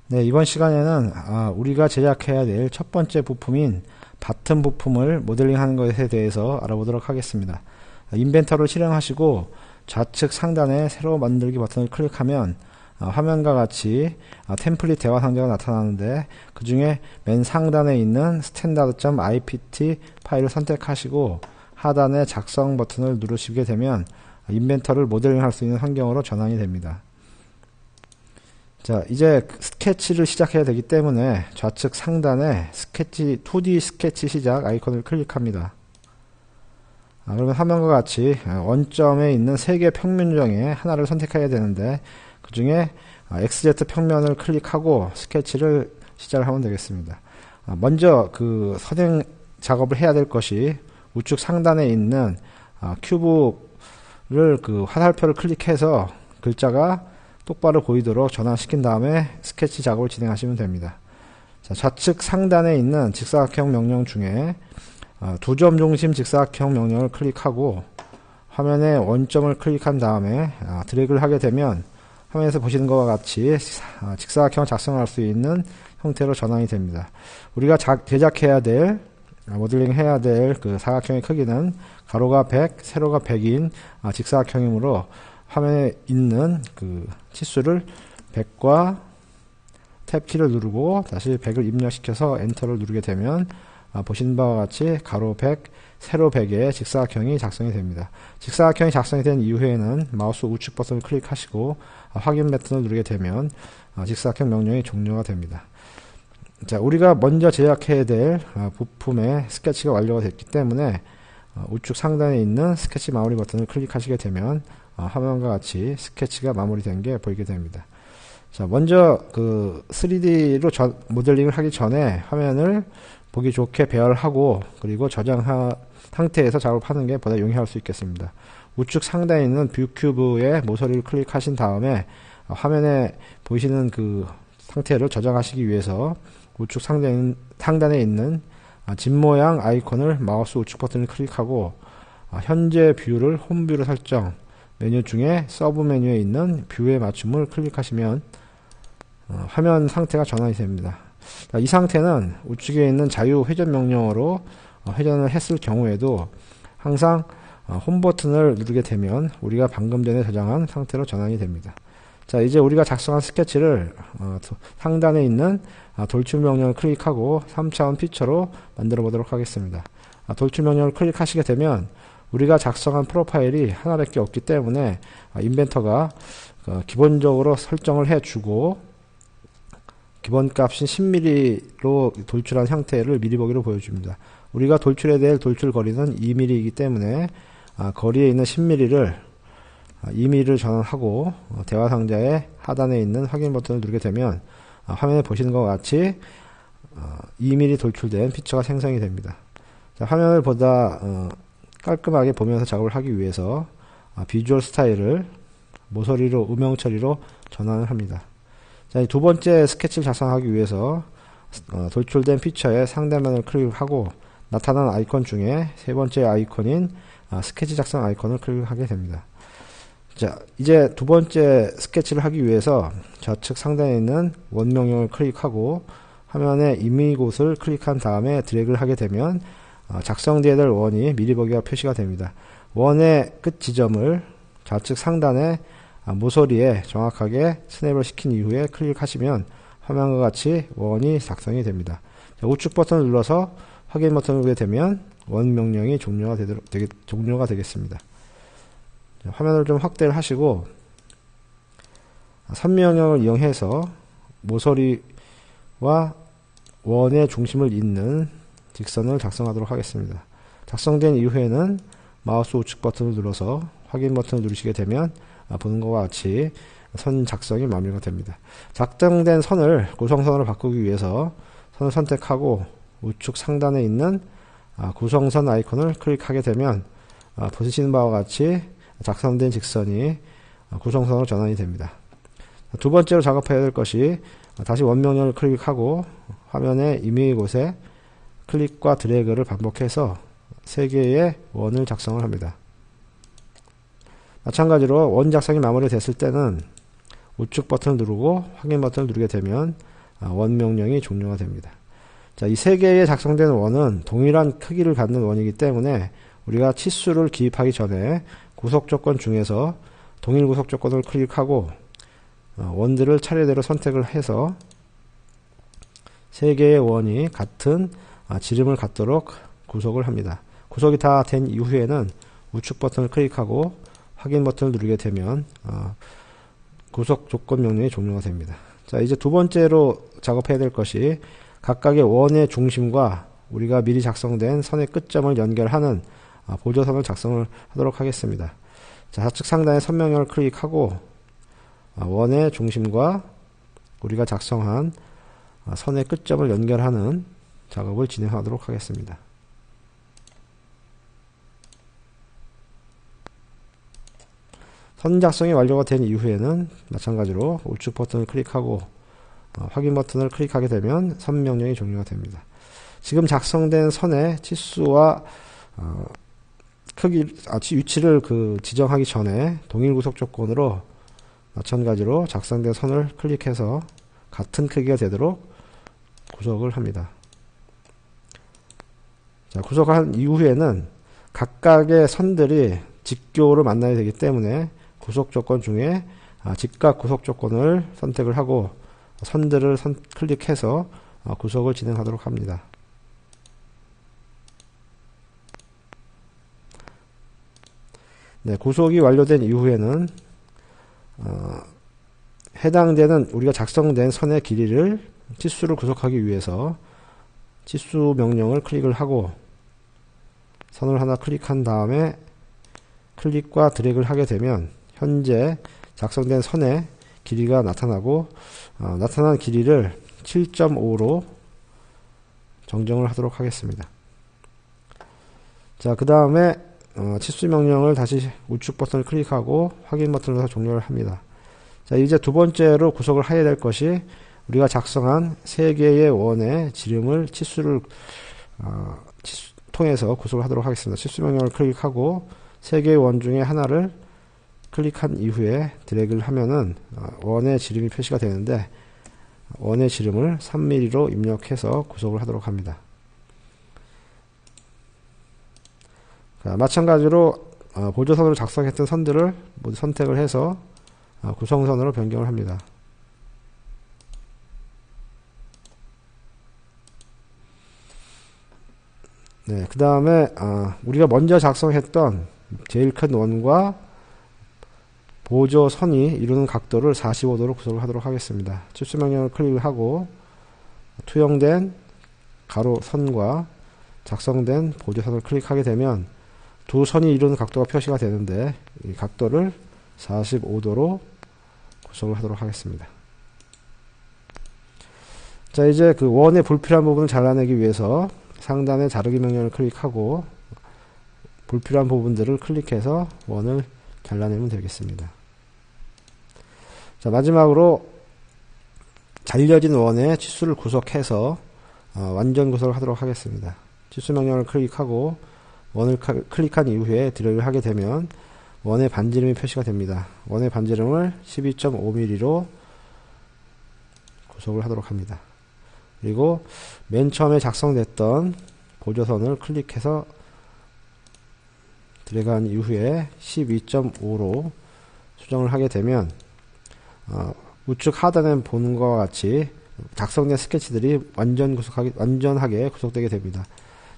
네, 이번 시간에는 우리가 제작해야 될 첫 번째 부품인 바튼 부품을 모델링하는 것에 대해서 알아보도록 하겠습니다. 인벤터를 실행하시고 좌측 상단에 새로 만들기 버튼을 클릭하면 화면과 같이 템플릿 대화 상자가 나타나는데, 그 중에 맨 상단에 있는 standard.ipt 파일을 선택하시고 하단에 작성 버튼을 누르시게 되면 인벤터를 모델링 할 수 있는 환경으로 전환이 됩니다. 자, 이제 스케치를 시작해야 되기 때문에 좌측 상단에 스케치, 2D 스케치 시작 아이콘을 클릭합니다. 그러면 화면과 같이 원점에 있는 3개 평면 중에 하나를 선택해야 되는데, 그 중에 XZ 평면을 클릭하고 스케치를 시작을 하면 되겠습니다. 먼저 그 선행 작업을 해야 될 것이, 우측 상단에 있는 큐브를 그 화살표를 클릭해서 글자가 똑바로 보이도록 전환시킨 다음에 스케치 작업을 진행하시면 됩니다. 자, 좌측 상단에 있는 직사각형 명령 중에 두 점 중심 직사각형 명령을 클릭하고 화면에 원점을 클릭한 다음에 드래그를 하게 되면 화면에서 보시는 것과 같이 직사각형을 작성할 수 있는 형태로 전환이 됩니다. 우리가 제작해야 될, 모델링 해야 될 그 사각형의 크기는 가로가 100, 세로가 100인 직사각형이므로 화면에 있는 그 치수를 100과 탭키를 누르고 다시 100을 입력시켜서 엔터를 누르게 되면 보시는 바와 같이 가로 100, 세로 100의 직사각형이 작성이 됩니다. 직사각형이 작성이 된 이후에는 마우스 우측 버튼을 클릭하시고 확인 버튼을 누르게 되면 직사각형 명령이 종료가 됩니다. 자, 우리가 먼저 제작해야 될 부품의 스케치가 완료가 됐기 때문에 우측 상단에 있는 스케치 마무리 버튼을 클릭하시게 되면 화면과 같이 스케치가 마무리된 게 보이게 됩니다. 자, 먼저 그 3D로 모델링을 하기 전에 화면을 보기 좋게 배열하고 그리고 저장 상태에서 작업하는 게 보다 용이할 수 있겠습니다. 우측 상단에 있는 뷰 큐브의 모서리를 클릭하신 다음에 화면에 보이시는 그 상태를 저장하시기 위해서 우측 상단에 있는 집 모양 아이콘을 마우스 우측 버튼을 클릭하고 현재 뷰를 홈뷰로 설정, 메뉴 중에 서브 메뉴에 있는 뷰의 맞춤을 클릭하시면 화면 상태가 전환이 됩니다. 자, 이 상태는 우측에 있는 자유 회전 명령어로 회전을 했을 경우에도 항상 홈 버튼을 누르게 되면 우리가 방금 전에 저장한 상태로 전환이 됩니다. 자, 이제 우리가 작성한 스케치를 상단에 있는 돌출 명령을 클릭하고 3차원 피처로 만들어 보도록 하겠습니다. 돌출 명령을 클릭하시게 되면 우리가 작성한 프로파일이 하나밖에 없기 때문에 인벤터가 기본적으로 설정을 해주고 기본값인 10mm로 돌출한 형태를 미리 보기로 보여줍니다. 우리가 돌출해야 될 돌출 거리는 2mm이기 때문에 거리에 있는 10mm를 2mm를 전환하고 대화 상자의 하단에 있는 확인 버튼을 누르게 되면 화면에 보시는 것과 같이 2mm 돌출된 피처가 생성이 됩니다. 자, 화면을 보다 깔끔하게 보면서 작업을 하기 위해서 비주얼 스타일을 모서리로 음영 처리로 전환을 합니다. 자, 이 두 번째 스케치를 작성하기 위해서 돌출된 피처의 상단면을 클릭하고 나타난 아이콘 중에 세 번째 아이콘인 스케치 작성 아이콘을 클릭하게 됩니다. 자, 이제 두 번째 스케치를 하기 위해서 좌측 상단에 있는 원 명령을 클릭하고 화면에 이미 곳을 클릭한 다음에 드래그를 하게 되면 작성되어야 될 원이 미리 보기가 표시가 됩니다. 원의 끝 지점을 좌측 상단에 모서리에 정확하게 스냅을 시킨 이후에 클릭하시면 화면과 같이 원이 작성이 됩니다. 자, 우측 버튼을 눌러서 확인 버튼을 누르게 되면 원 명령이 종료가 되겠습니다. 자, 화면을 좀 확대를 하시고 선 명령을 이용해서 모서리와 원의 중심을 잇는 직선을 작성하도록 하겠습니다. 작성된 이후에는 마우스 우측 버튼을 눌러서 확인 버튼을 누르시게 되면 보는 것과 같이 선 작성이 마무리가 됩니다. 작성된 선을 구성선으로 바꾸기 위해서 선을 선택하고 우측 상단에 있는 구성선 아이콘을 클릭하게 되면 보시는 바와 같이 작성된 직선이 구성선으로 전환이 됩니다. 두 번째로 작업해야 될 것이 다시 원 명령을 클릭하고 화면의 임의 곳에 클릭과 드래그를 반복해서 3개의 원을 작성을 합니다. 마찬가지로 원 작성이 마무리됐을 때는 우측 버튼을 누르고 확인 버튼을 누르게 되면 원 명령이 종료가 됩니다. 자, 이 세 개의 작성된 원은 동일한 크기를 갖는 원이기 때문에 우리가 치수를 기입하기 전에 구속 조건 중에서 동일 구속 조건을 클릭하고 원들을 차례대로 선택을 해서 세 개의 원이 같은 지름을 갖도록 구속을 합니다. 구속이 다 된 이후에는 우측 버튼을 클릭하고 확인 버튼을 누르게 되면 구속 조건 명령이 종료가 됩니다. 자, 이제 두 번째로 작업해야 될 것이 각각의 원의 중심과 우리가 미리 작성된 선의 끝점을 연결하는 보조선을 작성을 하도록 하겠습니다. 자, 좌측 상단의 선 명령을 클릭하고 원의 중심과 우리가 작성한 선의 끝점을 연결하는 작업을 진행하도록 하겠습니다. 선 작성이 완료가 된 이후에는 마찬가지로 우측 버튼을 클릭하고 확인 버튼을 클릭하게 되면 선 명령이 종료가 됩니다. 지금 작성된 선의 치수와 크기, 위치를 지정하기 전에 동일 구속 조건으로 마찬가지로 작성된 선을 클릭해서 같은 크기가 되도록 구속을 합니다. 자, 구속한 이후에는 각각의 선들이 직교를 만나야 되기 때문에 구속 조건 중에 직각 구속 조건을 선택을 하고 선들을 클릭해서 구속을 진행하도록 합니다. 네, 구속이 완료된 이후에는 해당되는 우리가 작성된 선의 길이를 치수를 구속하기 위해서 치수 명령을 클릭을 하고 선을 하나 클릭한 다음에 클릭과 드래그를 하게 되면 현재 작성된 선의 길이가 나타나고 나타난 길이를 7.5로 정정을 하도록 하겠습니다. 자, 그 다음에 치수 명령을 다시 우측 버튼을 클릭하고 확인 버튼을 넣어서 종료를 합니다. 자, 이제 두 번째로 구속을 해야 될 것이 우리가 작성한 세 개의 원의 지름을 치수를 통해서 구속을 하도록 하겠습니다. 치수 명령을 클릭하고 세 개의 원 중에 하나를 클릭한 이후에 드래그를 하면은 원의 지름이 표시가 되는데 원의 지름을 3mm로 입력해서 구속을 하도록 합니다. 자, 마찬가지로 보조선으로 작성했던 선들을 모두 선택을 해서 구성선으로 변경을 합니다. 네, 그 다음에 우리가 먼저 작성했던 제일 큰 원과 보조선이 이루는 각도를 45도로 구속을 하도록 하겠습니다. 치수 명령을 클릭하고 투영된 가로선과 작성된 보조선을 클릭하게 되면 두 선이 이루는 각도가 표시가 되는데 이 각도를 45도로 구속을 하도록 하겠습니다. 자, 이제 그 원의 불필요한 부분을 잘라내기 위해서 상단의 자르기 명령을 클릭하고 불필요한 부분들을 클릭해서 원을 잘라내면 되겠습니다. 자, 마지막으로 잘려진 원의 치수를 구속해서 완전 구속을 하도록 하겠습니다. 치수 명령을 클릭하고 원을 클릭한 이후에 드래그를 하게 되면 원의 반지름이 표시가 됩니다. 원의 반지름을 12.5mm로 구속을 하도록 합니다. 그리고 맨 처음에 작성됐던 보조선을 클릭해서 드래그한 이후에 12.5로 수정을 하게 되면 우측 하단에 보는 것과 같이 작성된 스케치들이 완전하게 구속되게 됩니다.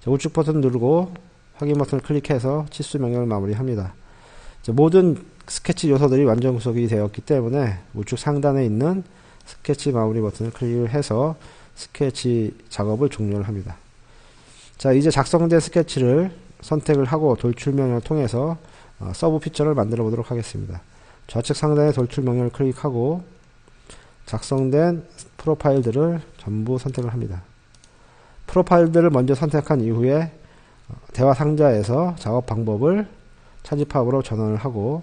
자, 우측 버튼 누르고 확인 버튼을 클릭해서 치수 명령을 마무리합니다. 자, 모든 스케치 요소들이 완전 구속이 되었기 때문에 우측 상단에 있는 스케치 마무리 버튼을 클릭을 해서 스케치 작업을 종료를 합니다. 자, 이제 작성된 스케치를 선택을 하고 돌출 명령을 통해서 서브 피처를 만들어 보도록 하겠습니다. 좌측 상단의 돌출 명령을 클릭하고 작성된 프로파일들을 전부 선택을 합니다. 프로파일들을 먼저 선택한 이후에 대화 상자에서 작업 방법을 차집합으로 전환을 하고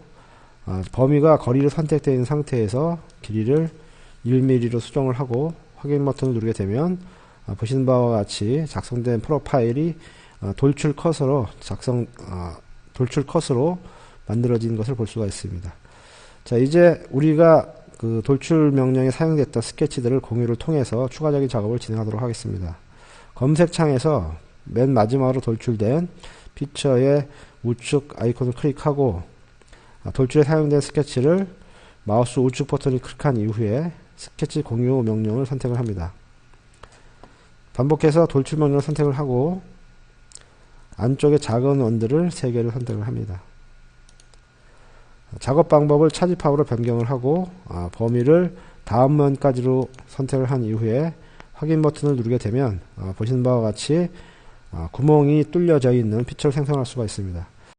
범위가 거리로 선택되어 있는 상태에서 길이를 1mm로 수정을 하고 확인 버튼을 누르게 되면 보시는 바와 같이 작성된 프로파일이 돌출 컷으로 만들어진 것을 볼 수가 있습니다. 자, 이제 우리가 그 돌출 명령에 사용됐던 스케치들을 공유를 통해서 추가적인 작업을 진행하도록 하겠습니다. 검색창에서 맨 마지막으로 돌출된 피처의 우측 아이콘을 클릭하고 돌출에 사용된 스케치를 마우스 우측 버튼을 클릭한 이후에 스케치 공유 명령을 선택을 합니다. 반복해서 돌출 명령을 선택을 하고 안쪽에 작은 원들을 3개를 선택을 합니다. 작업 방법을 차집합으로 변경을 하고 범위를 다음 면까지로 선택을 한 이후에 확인 버튼을 누르게 되면 보시는 바와 같이 구멍이 뚫려져 있는 피처를 생성할 수가 있습니다.